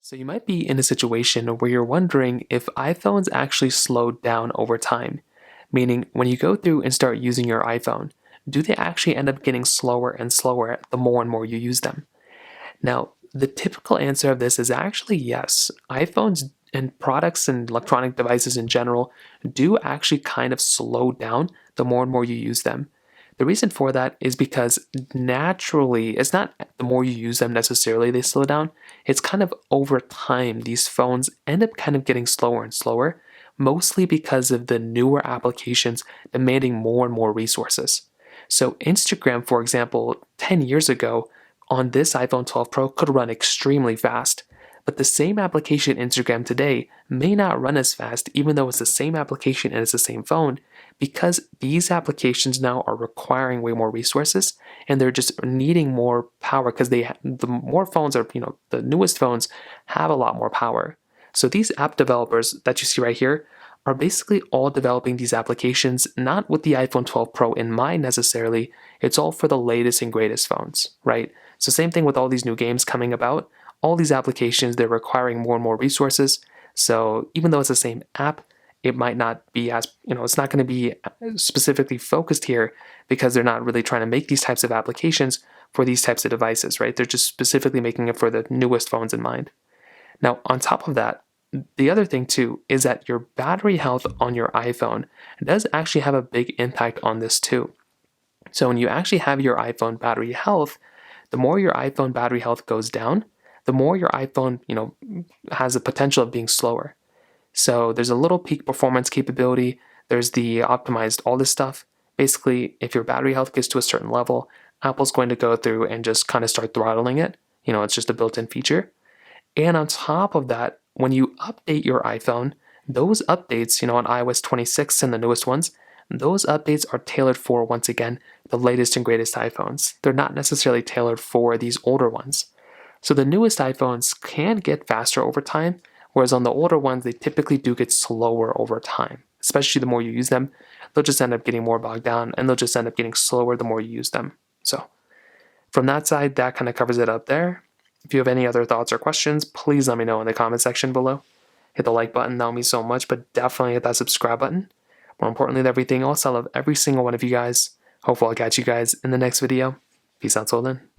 So you might be in a situation where you're wondering if iPhones actually slow down over time, meaning when you go through and start using your iPhone, do they actually end up getting slower and slower the more and more you use them? Now, the typical answer of this is actually yes. iPhones and products and electronic devices in general do actually kind of slow down the more and more you use them. The reason for that is because naturally, it's not the more you use them necessarily they slow down. It's kind of over time, these phones end up kind of getting slower and slower, mostly because of the newer applications demanding more and more resources. So, Instagram, for example, 10 years ago on this iPhone 12 Pro could run extremely fast. But the same application Instagram today may not run as fast, even though it's the same application and it's the same phone, because these applications now are requiring way more resources and they're just needing more power because the more phones are, the newest phones have a lot more power. So these app developers that you see right here are basically all developing these applications not with the iPhone 12 Pro in mind necessarily. It's all for the latest and greatest phones, right? So same thing with all these new games coming about. All these applications, they're requiring more and more resources. So even though it's the same app, it might not be as, it's not going to be specifically focused here because they're not really trying to make these types of applications for these types of devices, right? They're just specifically making it for the newest phones in mind. Now, on top of that, the other thing too is that your battery health on your iPhone does actually have a big impact on this too. So when you actually have your iPhone battery health, the more your iPhone battery health goes down, the more your iPhone, has the potential of being slower. So there's a little peak performance capability. There's the optimized all this stuff. Basically, if your battery health gets to a certain level, Apple's going to go through and just kind of start throttling it. It's just a built-in feature. And on top of that, when you update your iPhone, those updates, on iOS 26 and the newest ones, those updates are tailored for, once again, the latest and greatest iPhones. They're not necessarily tailored for these older ones. So the newest iPhones can get faster over time, whereas on the older ones, they typically do get slower over time. Especially the more you use them, they'll just end up getting more bogged down and they'll just end up getting slower the more you use them. So from that side, that kind of covers it up there. If you have any other thoughts or questions, please let me know in the comment section below. Hit the like button, that'll mean so much, but definitely hit that subscribe button. More importantly than everything else, I love every single one of you guys. Hopefully I'll catch you guys in the next video. Peace out till then.